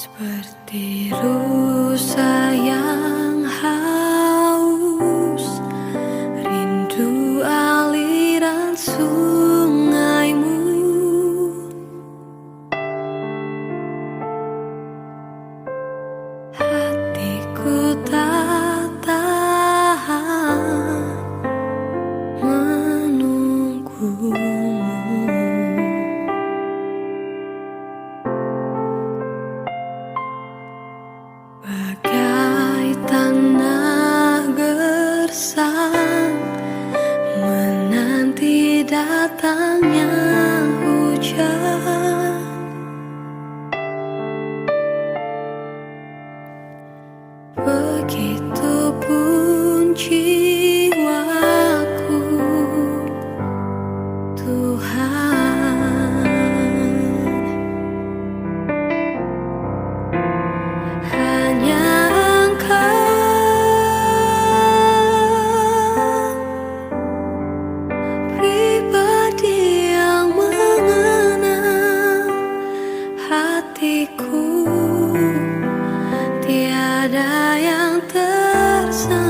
Seperti rusa yang haus, rindu aliran sungaimu. Hatiku tak tahan menunggumu. Bagai tanah gersang menanti datangnya hujan. Begitupun jiwaku, Tuhan. Hanya pribadi yang mengenal hatiku, tiada yang tersembunyi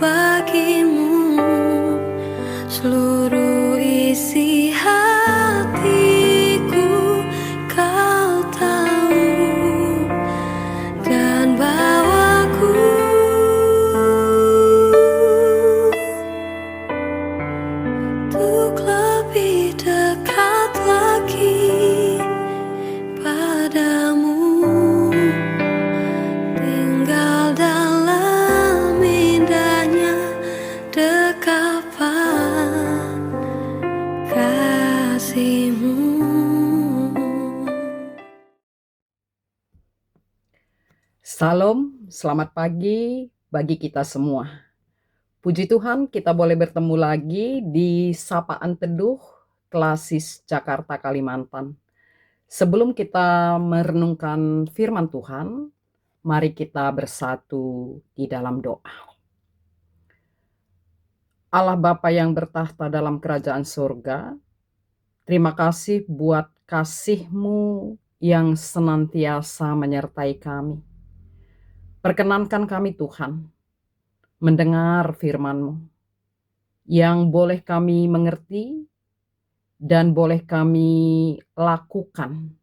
bagimu. Seluruh isi hatiku kau tahu, dan bawaku untuk lebih dekat lagi padamu, tinggal dalam indahnya dekapan kasih-Mu. Salam, selamat pagi bagi kita semua. Puji Tuhan, kita boleh bertemu lagi di Sapaan Teduh Klasis Jakarta, Kalimantan. Sebelum kita merenungkan firman Tuhan, mari kita bersatu di dalam doa. Allah Bapa yang bertahta dalam kerajaan surga, terima kasih buat kasih-Mu yang senantiasa menyertai kami. Perkenankan kami Tuhan, mendengar firman-Mu yang boleh kami mengerti dan boleh kami lakukan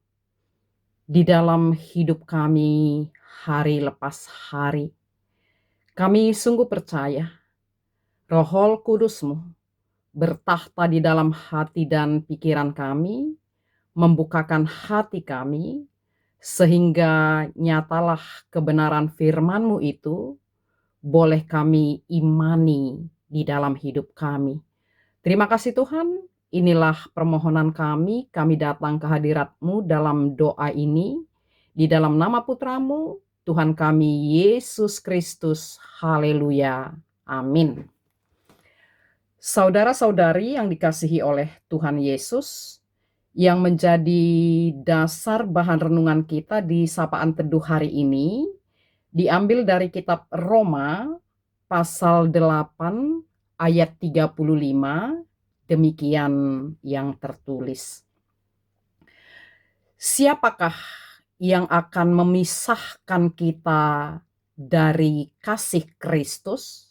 di dalam hidup kami hari lepas hari. Kami sungguh percaya Roh Kudus-Mu bertahta di dalam hati dan pikiran kami, membukakan hati kami, sehingga nyatalah kebenaran firman-Mu itu boleh kami imani di dalam hidup kami. Terima kasih Tuhan, inilah permohonan kami datang ke hadirat-Mu dalam doa ini, di dalam nama Putra-Mu, Tuhan kami Yesus Kristus. Haleluya, amin. Saudara-saudari yang dikasihi oleh Tuhan Yesus, yang menjadi dasar bahan renungan kita di Sapaan Teduh hari ini, diambil dari kitab Roma pasal 8 ayat 35, demikian yang tertulis. Siapakah yang akan memisahkan kita dari kasih Kristus?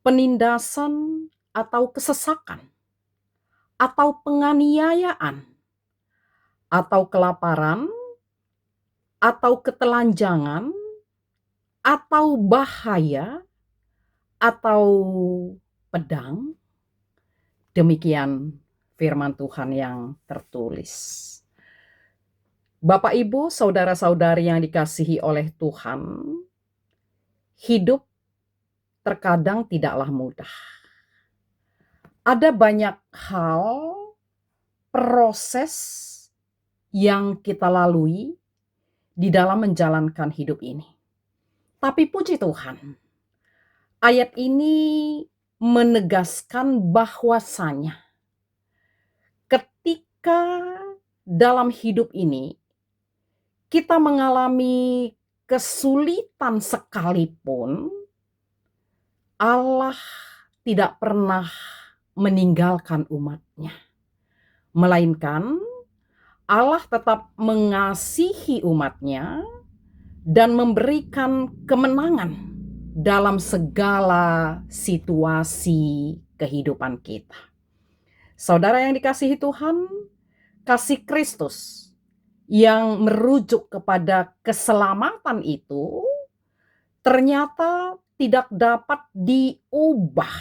Penindasan atau kesesakan? Atau penganiayaan? Atau kelaparan? Atau ketelanjangan? Atau bahaya? Atau pedang? Demikian firman Tuhan yang tertulis. Bapak, Ibu, saudara-saudari yang dikasihi oleh Tuhan, hidup terkadang tidaklah mudah. Ada banyak hal, proses yang kita lalui di dalam menjalankan hidup ini. Tapi puji Tuhan, ayat ini menegaskan bahwasanya ketika dalam hidup ini kita mengalami kesulitan sekalipun, Allah tidak pernah meninggalkan umat-Nya, melainkan Allah tetap mengasihi umatnya dan memberikan kemenangan dalam segala situasi kehidupan kita. Saudara yang dikasihi Tuhan, kasih Kristus yang merujuk kepada keselamatan itu ternyata tidak dapat diubah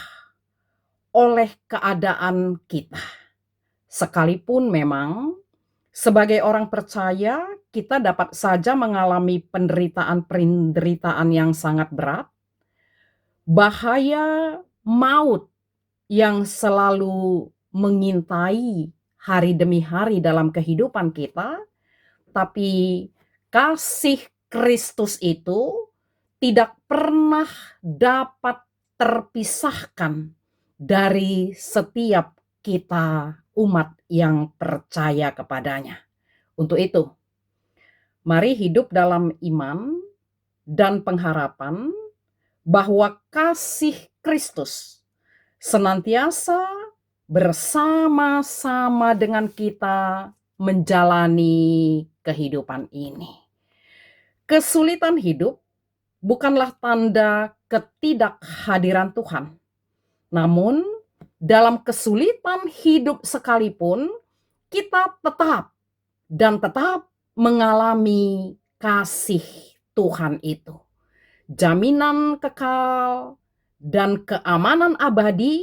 oleh keadaan kita. Sekalipun memang sebagai orang percaya kita dapat saja mengalami penderitaan yang sangat berat, bahaya maut yang selalu mengintai hari demi hari dalam kehidupan kita, tapi kasih Kristus itu tidak pernah dapat terpisahkan dari setiap kita umat yang percaya kepadanya. Untuk itu, mari hidup dalam iman dan pengharapan bahwa kasih Kristus senantiasa bersama-sama dengan kita menjalani kehidupan ini. Kesulitan hidup bukanlah tanda ketidakhadiran Tuhan. Namun, dalam kesulitan hidup sekalipun, kita tetap mengalami kasih Tuhan itu. Jaminan kekal dan keamanan abadi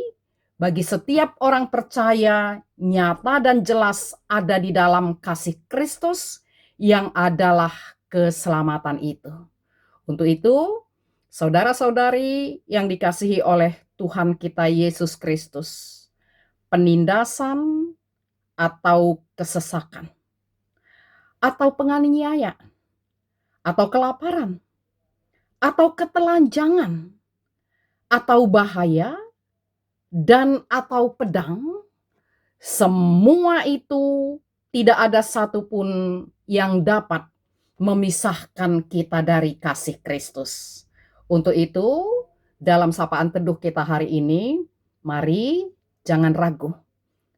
bagi setiap orang percaya nyata dan jelas ada di dalam kasih Kristus yang adalah keselamatan itu. Untuk itu, saudara-saudari yang dikasihi oleh Tuhan kita Yesus Kristus, penindasan atau kesesakan, atau penganiayaan, atau kelaparan, atau ketelanjangan, atau bahaya, dan atau pedang, semua itu tidak ada satupun yang dapat memisahkan kita dari kasih Kristus. Untuk itu, dalam sapaan teduh kita hari ini, mari jangan ragu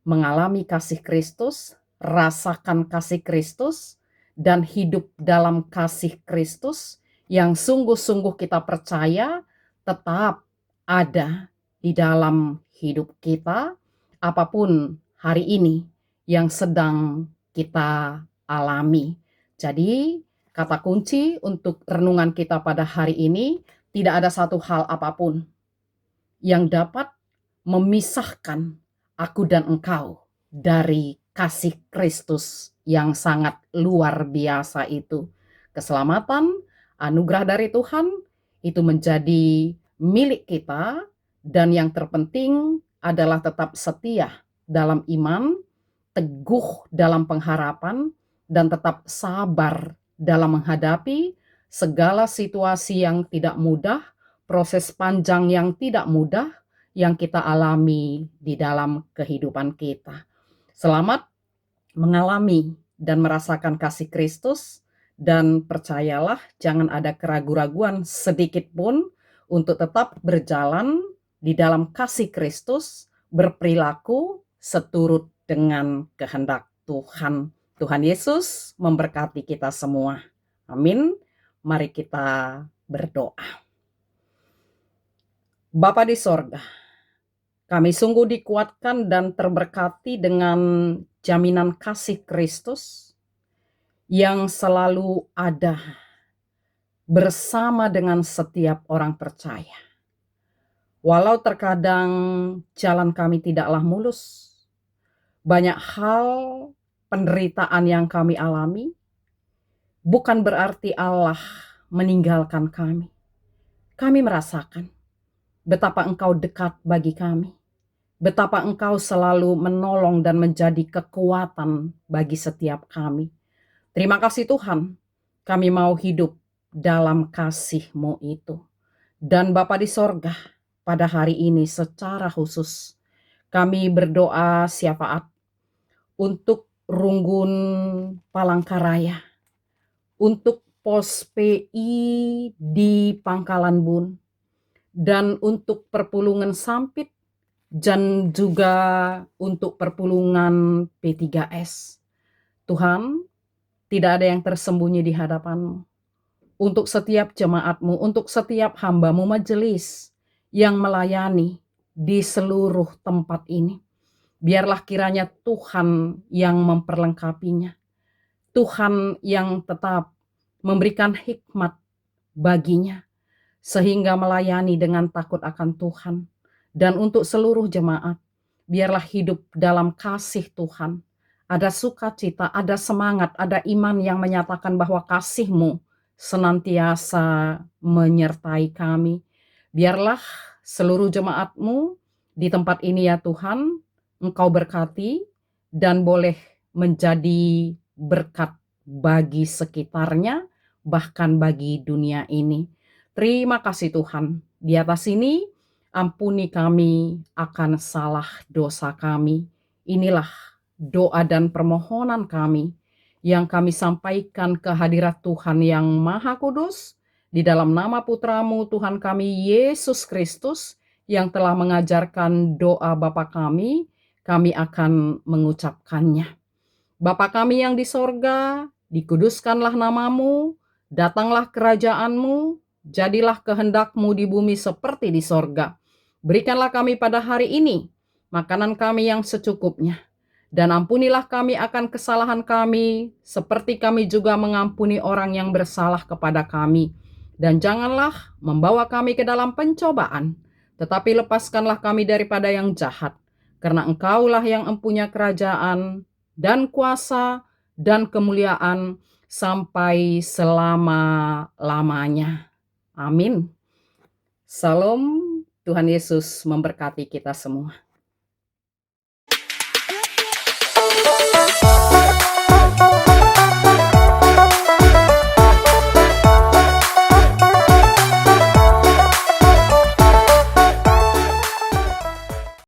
mengalami kasih Kristus, rasakan kasih Kristus, dan hidup dalam kasih Kristus yang sungguh-sungguh kita percaya tetap ada di dalam hidup kita, apapun hari ini yang sedang kita alami. Jadi, kata kunci untuk renungan kita pada hari ini, tidak ada satu hal apapun yang dapat memisahkan aku dan engkau dari kasih Kristus yang sangat luar biasa itu. Keselamatan, anugerah dari Tuhan, itu menjadi milik kita, dan yang terpenting adalah tetap setia dalam iman, teguh dalam pengharapan, dan tetap sabar dalam menghadapi segala situasi yang tidak mudah, proses panjang yang tidak mudah yang kita alami di dalam kehidupan kita. Selamat mengalami dan merasakan kasih Kristus, dan percayalah jangan ada keraguan-raguan sedikit pun untuk tetap berjalan di dalam kasih Kristus, berperilaku seturut dengan kehendak Tuhan. Tuhan Yesus memberkati kita semua. Amin. Mari kita berdoa. Bapa di sorga, kami sungguh dikuatkan dan terberkati dengan jaminan kasih Kristus yang selalu ada bersama dengan setiap orang percaya. Walau terkadang jalan kami tidaklah mulus, banyak hal penderitaan yang kami alami, bukan berarti Allah meninggalkan kami. Kami merasakan betapa Engkau dekat bagi kami, betapa Engkau selalu menolong dan menjadi kekuatan bagi setiap kami. Terima kasih Tuhan, kami mau hidup dalam kasih-Mu itu. Dan Bapa di sorga, pada hari ini secara khusus kami berdoa syafaat untuk Runggun Palangkaraya, untuk Pos PI di Pangkalan Bun, dan untuk Perpulungan Sampit, dan juga untuk Perpulungan P3S. Tuhan, tidak ada yang tersembunyi di hadapan-Mu. Untuk setiap jemaat-Mu, untuk setiap hamba-Mu majelis yang melayani di seluruh tempat ini. Biarlah kiranya Tuhan yang memperlengkapinya. Tuhan yang tetap memberikan hikmat baginya, sehingga melayani dengan takut akan Tuhan. Dan untuk seluruh jemaat, biarlah hidup dalam kasih Tuhan. Ada sukacita, ada semangat, ada iman yang menyatakan bahwa kasih-Mu senantiasa menyertai kami. Biarlah seluruh jemaat-Mu di tempat ini ya Tuhan, Engkau berkati dan boleh menjadi berkat bagi sekitarnya, bahkan bagi dunia ini. Terima kasih Tuhan. Di atas ini, ampuni kami akan salah dosa kami. Inilah doa dan permohonan kami yang kami sampaikan ke hadirat Tuhan yang Maha Kudus, di dalam nama Putra-Mu Tuhan kami Yesus Kristus, yang telah mengajarkan doa Bapa kami akan mengucapkannya. Bapa kami yang di sorga, dikuduskanlah nama-Mu, datanglah kerajaan-Mu, jadilah kehendak-Mu di bumi seperti di sorga. Berikanlah kami pada hari ini makanan kami yang secukupnya, dan ampunilah kami akan kesalahan kami, seperti kami juga mengampuni orang yang bersalah kepada kami. Dan janganlah membawa kami ke dalam pencobaan, tetapi lepaskanlah kami daripada yang jahat, karena Engkaulah yang empunya kerajaan dan kuasa dan kemuliaan sampai selama-lamanya. Amin. Salam, Tuhan Yesus memberkati kita semua.